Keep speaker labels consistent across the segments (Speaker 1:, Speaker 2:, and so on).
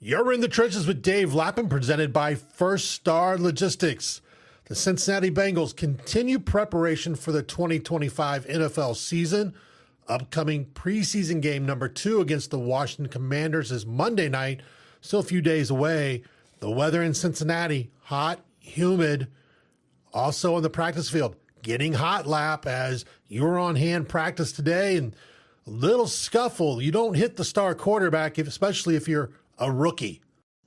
Speaker 1: You're in the trenches with Dave Lapham, presented by First Star Logistics. The Cincinnati Bengals continue preparation for the 2025 NFL season. Upcoming preseason game number 2 against the Washington Commanders is Monday night, still a few days away. The weather in Cincinnati, hot, humid. Also on the practice field, getting hot, Lap, as you were on hand practice today, and a little scuffle. You don't hit the star quarterback, especially if you're a rookie.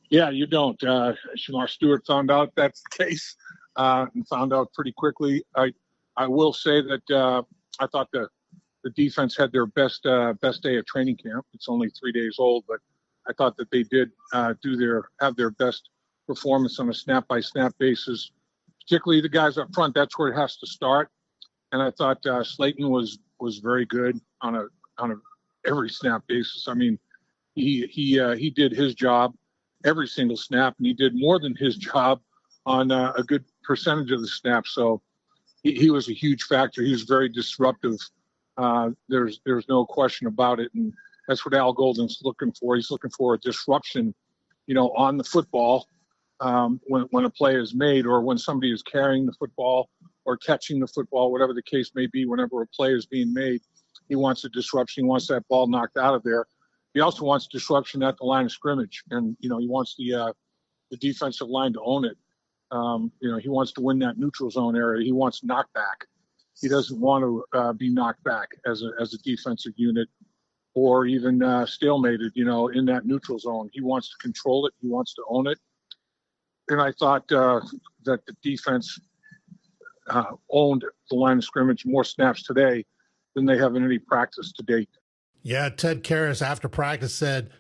Speaker 2: Yeah, you don't. Shamar Stewart found out that's the case, and found out pretty quickly. I will say that I thought the defense had their best day of training camp. It's only 3 days old, but I thought that they did have their best performance on a snap-by-snap basis, particularly the guys up front. That's where it has to start. And I thought Slaton was very good on a every snap basis. I mean, he did his job every single snap, and he did more than his job on a good percentage of the snaps. So he was a huge factor. He was very disruptive. There's no question about it, and that's what Al Golden's looking for. He's looking for a disruption, on the football when a play is made, or when somebody is carrying the football or catching the football, whatever the case may be. Whenever a play is being made, he wants a disruption. He wants that ball knocked out of there. He also wants disruption at the line of scrimmage, and he wants the defensive line to own it. He wants to win that neutral zone area. He wants knockback. He doesn't want to be knocked back as a defensive unit, or even stalemated, in that neutral zone. He wants to control it. He wants to own it. And I thought that the defense owned the line of scrimmage more snaps today than they have in any practice to date.
Speaker 1: Yeah, Ted Karras after practice said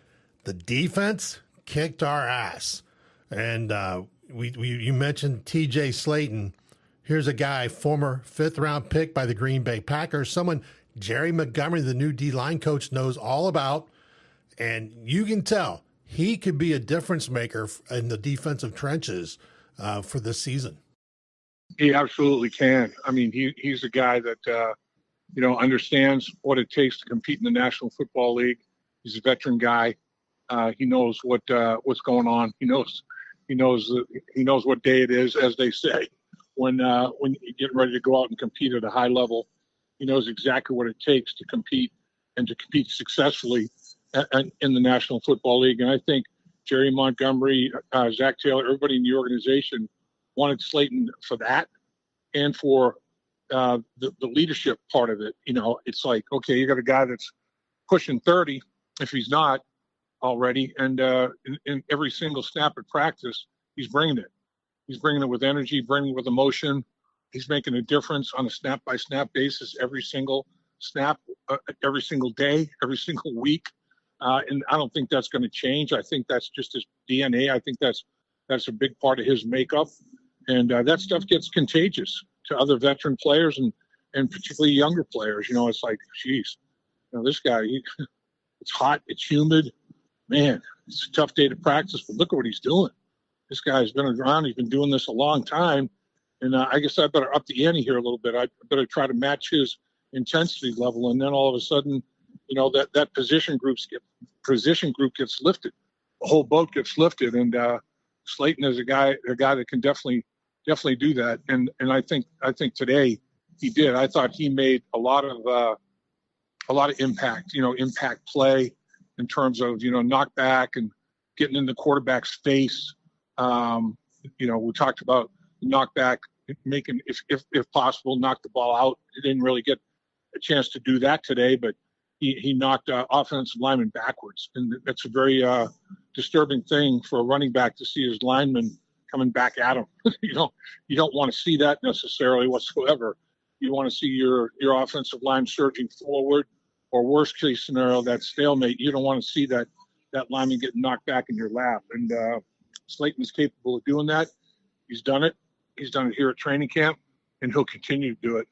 Speaker 1: the defense kicked our ass. And you mentioned TJ Slaton. Here's a guy, former 5th-round pick by the Green Bay Packers, someone Jerry Montgomery, the new D-line coach, knows all about. And you can tell he could be a difference maker in the defensive trenches for this season.
Speaker 2: He absolutely can. I mean, he's a guy that understands what it takes to compete in the National Football League. He's a veteran guy. He knows what's going on. He knows what day it is, as they say, when you're getting ready to go out and compete at a high level. He knows exactly what it takes to compete, and to compete successfully in the National Football League. And I think Jerry Montgomery, Zach Taylor, everybody in the organization wanted Slaton for that, and for the leadership part of it. It's like, okay, you got a guy that's pushing 30, if he's not already, and in every single snap at practice, he's bringing it. He's bringing it with energy, bringing it with emotion. He's making a difference on a snap-by-snap basis every single snap, every single day, every single week. And I don't think that's going to change. I think that's just his DNA. I think that's a big part of his makeup. And that stuff gets contagious to other veteran players and particularly younger players. It's like, geez, this guy, it's hot, it's humid. Man, it's a tough day to practice, but look at what he's doing. This guy's been around. He's been doing this a long time. And I guess I better up the ante here a little bit. I better try to match his intensity level. And then all of a sudden, that position group gets lifted. The whole boat gets lifted. And Slaton is a guy that can definitely do that. And I think today he did. I thought he made a lot of impact. Impact play in terms of knockback and getting in the quarterback's face. We talked about knockback, making if possible knock the ball out. He didn't really get a chance to do that today, but he knocked offensive linemen backwards, and that's a very disturbing thing for a running back to see his lineman coming back at him. You don't want to see that necessarily whatsoever. You want to see your offensive line surging forward, or worst case scenario, that stalemate. You don't want to see that lineman getting knocked back in your lap. And Slaton's capable of doing that. He's done it. He's done it here at training camp, and he'll continue to do it.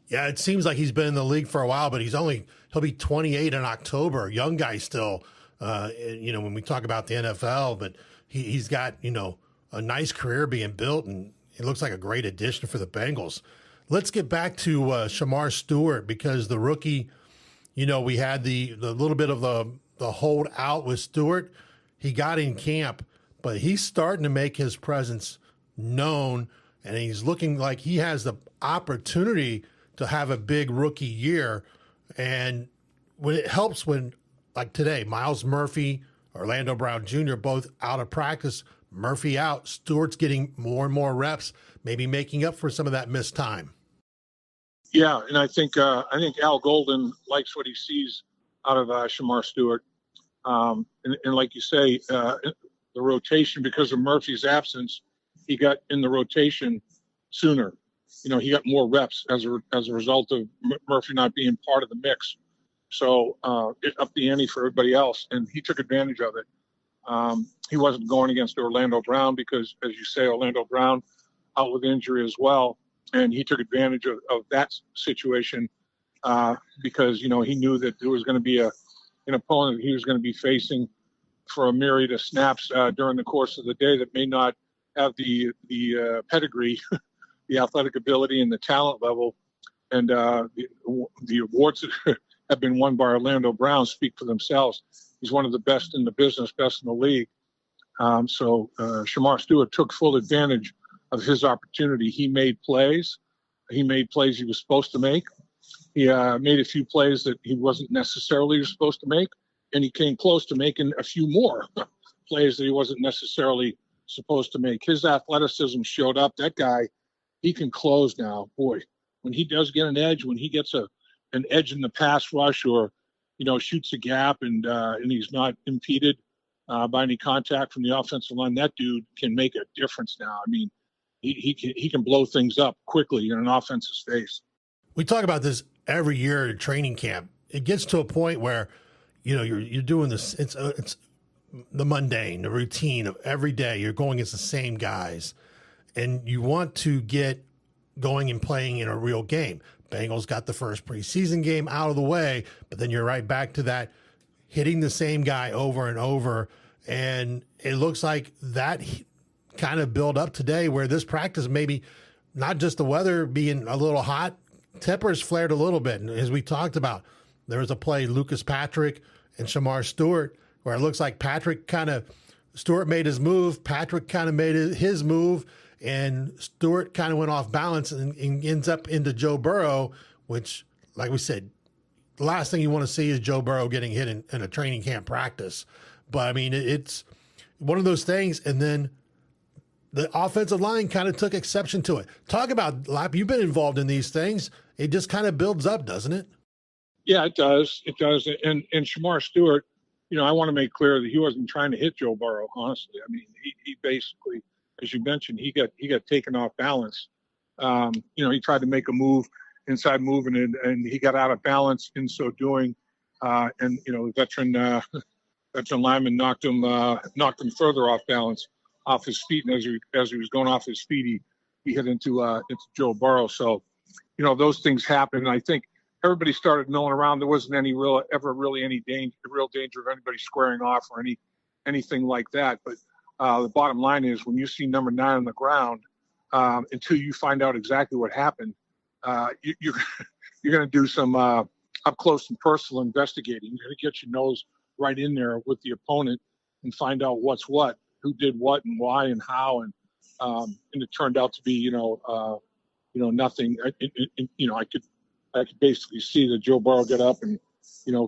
Speaker 1: Yeah, it seems like he's been in the league for a while, but he'll be 28 in October. Young guy still, when we talk about the NFL, but he's got, a nice career being built, and it looks like a great addition for the Bengals. Let's get back to Shamar Stewart, because the rookie, we had the little bit of the hold out with Stewart. he got in camp, but he's starting to make his presence known, and he's looking like he has the opportunity to have a big rookie year. And when it helps when, like today, Miles Murphy, Orlando Brown Jr., both out of practice, Murphy out, Stewart's getting more and more reps, maybe making up for some of that missed time.
Speaker 2: Yeah, and I think Al Golden likes what he sees out of Shamar Stewart. And like you say, the rotation, because of Murphy's absence, he got in the rotation sooner. He got more reps as a result of Murphy not being part of the mix. So it upped the ante for everybody else, and he took advantage of it. He wasn't going against Orlando Brown because, as you say, Orlando Brown out with injury as well, and he took advantage of that situation because, he knew that there was going to be an opponent he was going to be facing for a myriad of snaps during the course of the day that may not have the pedigree, the athletic ability, and the talent level. And the awards that have been won by Orlando Brown speak for themselves. He's one of the best in the business, best in the league. So Shamar Stewart took full advantage of his opportunity. He made plays. He made plays he was supposed to make. He made a few plays that he wasn't necessarily supposed to make, and he came close to making a few more plays that he wasn't necessarily supposed to make. His athleticism showed up. That guy, he can close now. Boy, when he does get an edge, when he gets an edge in the pass rush or, shoots a gap and he's not impeded by any contact from the offensive line, that dude can make a difference now. I mean, he can blow things up quickly in an offense's face.
Speaker 1: We talk about this every year at training camp. It gets to a point where, you're doing this. It's the mundane, the routine of every day. You're going against the same guys, and you want to get going and playing in a real game. Bengals got the first preseason game out of the way, but then you're right back to that, hitting the same guy over and over. And it looks like that kind of build up today where this practice, maybe not just the weather being a little hot, tempers flared a little bit. And as we talked about, there was a play, Lucas Patrick and Shamar Stewart, where it looks like Stewart made his move, Patrick kind of made his move, and Stewart kind of went off balance and ends up into Joe Burrow, which, like we said, the last thing you want to see is Joe Burrow getting hit in a training camp practice. But, I mean, it's one of those things, and then the offensive line kind of took exception to it. Talk about, Lap, you've been involved in these things. It just kind of builds up, doesn't it?
Speaker 2: Yeah, it does. It does. And Shamar Stewart, I want to make clear that he wasn't trying to hit Joe Burrow, honestly. I mean, he basically, as you mentioned, he got taken off balance. He tried to make a move, inside move, and he got out of balance in so doing. The veteran lineman knocked him further off balance, off his feet, and as he was going off his feet, he hit into Joe Burrow. So, those things happen. And I think everybody started milling around. There wasn't any real danger of anybody squaring off or anything like that. But the bottom line is, when you see number 9 on the ground, until you find out exactly what happened, you're going to do some up close and personal investigating. You're going to get your nose right in there with the opponent and find out what's what, who did what and why and how. And it turned out to be, nothing. I could basically see that Joe Burrow got up and,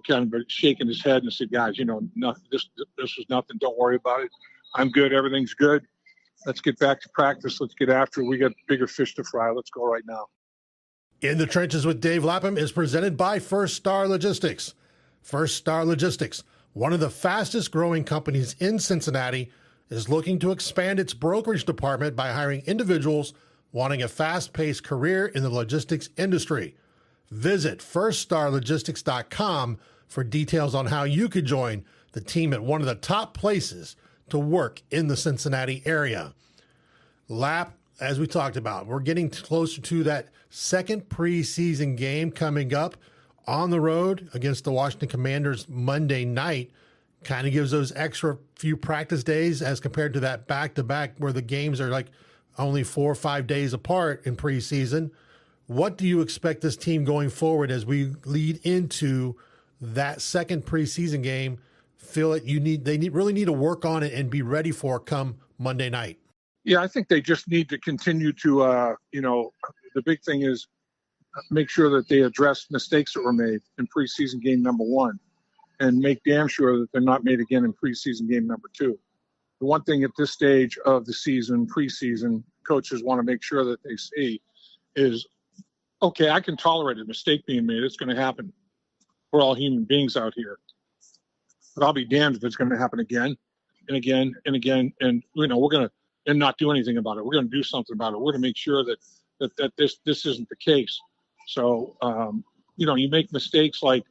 Speaker 2: kind of shaking his head and said, guys, this was nothing. Don't worry about it. I'm good. Everything's good. Let's get back to practice. Let's get after it. We got bigger fish to fry. Let's go right now.
Speaker 1: In the Trenches with Dave Lapham is presented by First Star Logistics. First Star Logistics, one of the fastest growing companies in Cincinnati, is looking to expand its brokerage department by hiring individuals wanting a fast-paced career in the logistics industry. Visit firststarlogistics.com for details on how you could join the team at one of the top places to work in the Cincinnati area. Lap, as we talked about, we're getting closer to that second preseason game coming up on the road against the Washington Commanders Monday night. Kind of gives those extra few practice days as compared to that back-to-back where the games are like only 4 or 5 days apart in preseason. What do you expect this team going forward as we lead into that second preseason game feel that really need to work on it and be ready for come Monday night?
Speaker 2: Yeah, I think they just need to continue to, the big thing is make sure that they address mistakes that were made in preseason game number 1 and make damn sure that they're not made again in preseason game number 2. The one thing at this stage of the season, preseason, coaches want to make sure that they see is, okay, I can tolerate a mistake being made. It's going to happen. We're all human beings out here. But I'll be damned if it's going to happen again and again and again. And, we're going to and not do anything about it. We're going to do something about it. We're going to make sure that this isn't the case. So, you make mistakes like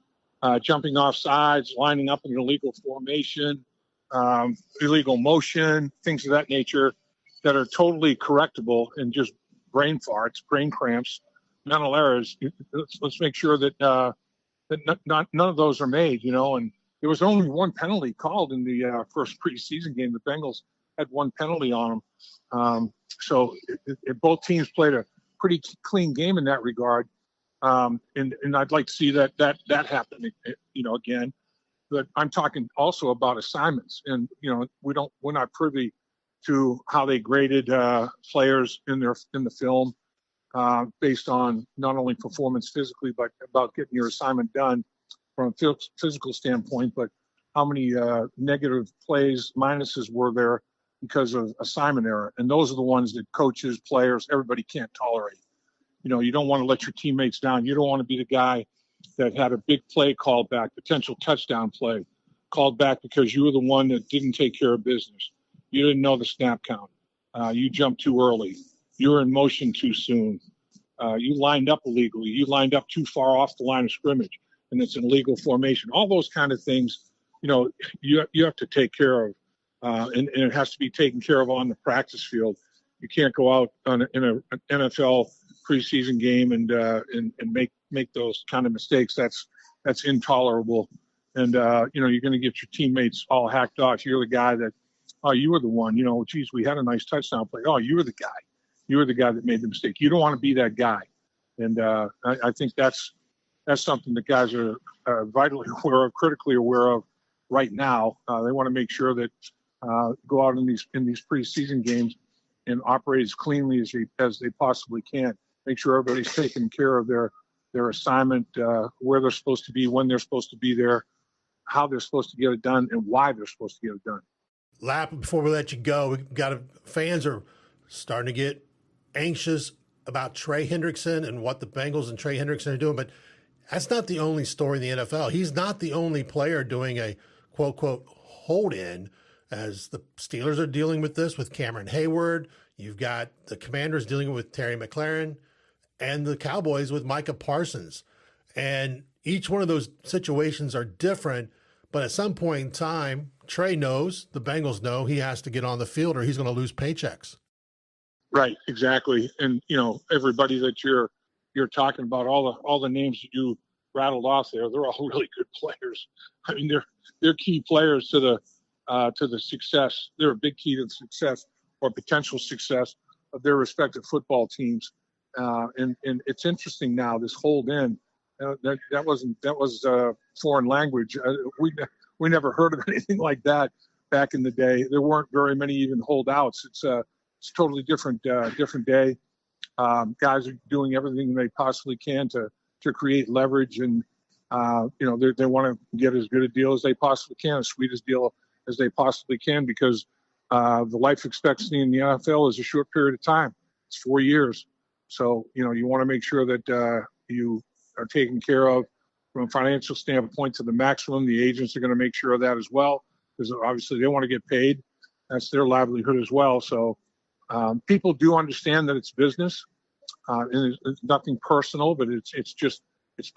Speaker 2: jumping off sides, lining up in an illegal formation, illegal motion, things of that nature that are totally correctable and just brain farts, brain cramps, mental errors. Let's make sure that none of those are made, and there was only one penalty called in the first preseason game. The Bengals had one penalty on them. So both teams played a pretty clean game in that regard. And I'd like to see that happen, again. But I'm talking also about assignments, and we're not privy to how they graded players in the film based on not only performance physically, but about getting your assignment done from a physical standpoint. But how many negative plays, minuses were there because of assignment error? And those are the ones that coaches, players, everybody can't tolerate. You don't want to let your teammates down. You don't want to be the guy that had a big play called back, potential touchdown play, called back because you were the one that didn't take care of business. You didn't know the snap count. You jumped too early. You were in motion too soon. You lined up illegally. You lined up too far off the line of scrimmage, and it's an illegal formation. All those kind of things, you have to take care of, and it has to be taken care of on the practice field. You can't go out in an NFL preseason game and make those kind of mistakes. That's intolerable. And you're going to get your teammates all hacked off. You're the guy that, oh, you were the one. Geez, we had a nice touchdown play. Oh, you were the guy. You were the guy that made the mistake. You don't want to be that guy. And I think that's something that guys are vitally aware of, critically aware of right now. They want to make sure that go out in these preseason games and operate as cleanly as they possibly can. Make sure everybody's taking care of their assignment, where they're supposed to be, when they're supposed to be there, how they're supposed to get it done, and why they're supposed to get it done.
Speaker 1: Lapham, before we let you go, fans are starting to get anxious about Trey Hendrickson and what the Bengals and Trey Hendrickson are doing, but that's not the only story in the NFL. He's not the only player doing a quote hold-in, as the Steelers are dealing with this with Cameron Hayward. You've got the Commanders dealing with Terry McLaurin, and the Cowboys with Micah Parsons. And each one of those situations are different, but at some point in time, Trey knows, the Bengals know, he has to get on the field or he's going to lose paychecks.
Speaker 2: Right, exactly. And, everybody that you're talking about, all the names that you rattled off there, they're all really good players. I mean, they're key players to the success. They're a big key to the success or potential success of their respective football teams. And it's interesting now, this hold in, that was foreign language. We never heard of anything like that back in the day. There weren't very many even holdouts. It's a totally different day. Guys are doing everything they possibly can to create leverage, and they want to get as good a deal as they possibly can, as sweet a deal as they possibly can, because the life expectancy in the NFL is a short period of time. It's 4 years. So, you want to make sure that you are taken care of from a financial standpoint to the maximum. The agents are going to make sure of that as well, because obviously they want to get paid. That's their livelihood as well. So people do understand that it's business, and it's nothing personal, but it's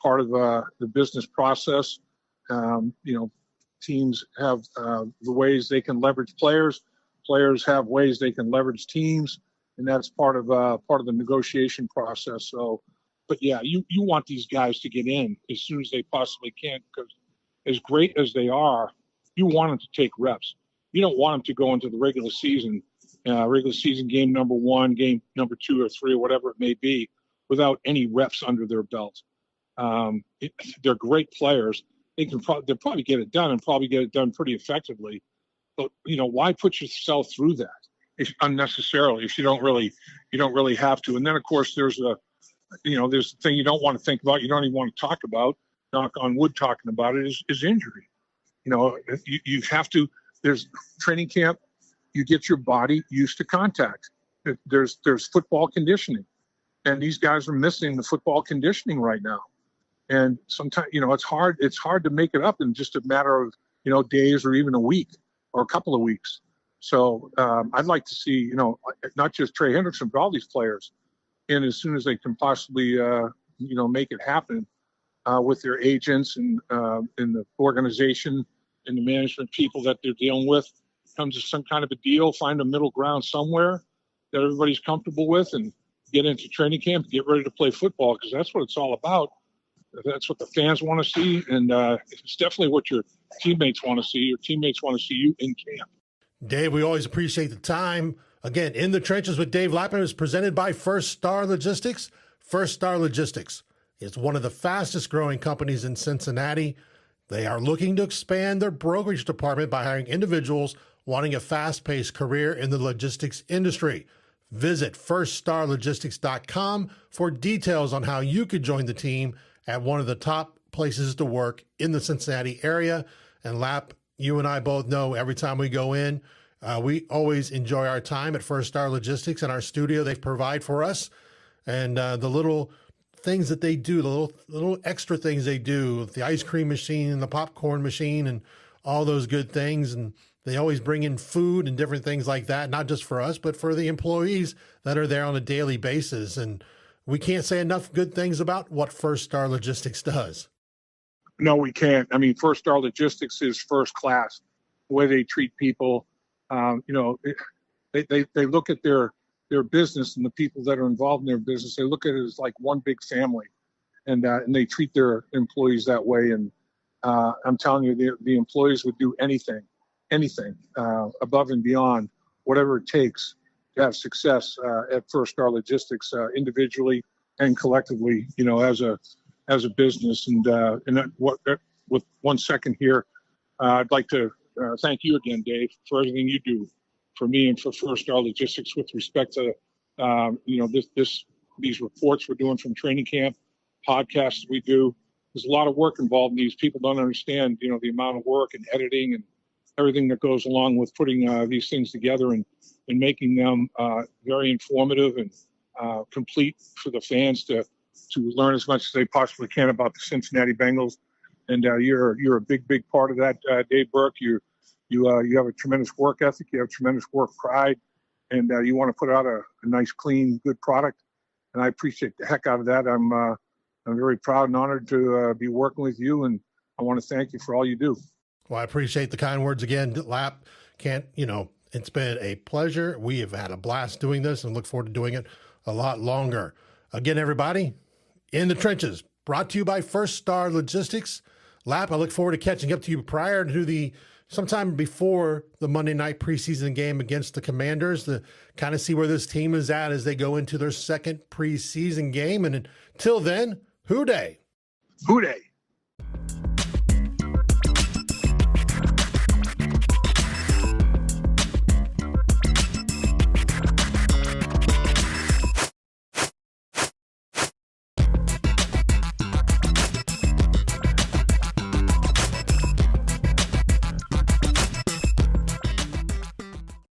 Speaker 2: part of the business process. Teams have the ways they can leverage players. Players have ways they can leverage teams. And that's part of the negotiation process. So, but yeah, you want these guys to get in as soon as they possibly can, because as great as they are, you want them to take reps. You don't want them to go into the regular season game number 1, game number 2 or 3 or whatever it may be, without any reps under their belt. They're great players, they'll probably get it done and probably get it done pretty effectively. But why put yourself through that if unnecessarily if you don't really have to? And then of course there's there's the thing you don't want to think about, you don't even want to talk about, knock on wood talking about it, is injury. You have to, there's training camp, you get your body used to contact. There's football conditioning, and these guys are missing the football conditioning right now. And sometimes, it's hard to make it up in just a matter of, days or even a week or a couple of weeks. So I'd like to see, not just Trey Hendrickson, but all these players in as soon as they can possibly, make it happen with their agents and in the organization and the management people that they're dealing with. Come to some kind of a deal, find a middle ground somewhere that everybody's comfortable with, and get into training camp, get ready to play football, because that's what it's all about. That's what the fans want to see, and it's definitely what your teammates want to see. Your teammates want to see you in camp.
Speaker 1: Dave, we always appreciate the time. Again, In the Trenches with Dave Lapham is presented by First Star Logistics. First Star Logistics is one of the fastest growing companies in Cincinnati. They are looking to expand their brokerage department by hiring individuals wanting a fast-paced career in the logistics industry. Visit firststarlogistics.com for details on how you could join the team at one of the top places to work in the Cincinnati area. And Lap, you and I both know every time we go in, we always enjoy our time at First Star Logistics and our studio they provide for us. And the little things that they do, the little extra things they do, the ice cream machine and the popcorn machine and all those good things. And they always bring in food and different things like that, not just for us, but for the employees that are there on a daily basis. And we can't say enough good things about what First Star Logistics does.
Speaker 2: No, we can't. I mean, First Star Logistics is first class. The way they treat people, they look at their business and the people that are involved in their business. They look at it as like one big family, and they treat their employees that way. And I'm telling you, the employees would do anything above and beyond, whatever it takes to have success at First Star Logistics, individually and collectively, as a business. And with 1 second here, I'd like to thank you again, Dave, for everything you do for me and for First Star Logistics with respect to these reports we're doing from training camp, podcasts we do. There's a lot of work involved in these. People don't understand, the amount of work and editing and everything that goes along with putting these things together and making them very informative and complete for the fans to learn as much as they possibly can about the Cincinnati Bengals. And you're a big part of that, Dave Berk. You have a tremendous work ethic. You have tremendous work pride, and you want to put out a nice, clean, good product. And I appreciate the heck out of that. I'm very proud and honored to be working with you, and I want to thank you for all you do.
Speaker 1: Well, I appreciate the kind words again, Lap. It's been a pleasure. We have had a blast doing this and look forward to doing it a lot longer. Again, everybody, In the Trenches, brought to you by First Star Logistics. Lap, I look forward to catching up to you prior to sometime before the Monday night preseason game against the Commanders to kind of see where this team is at as they go into their second preseason game. And until then, hoo day.
Speaker 2: Hoo day.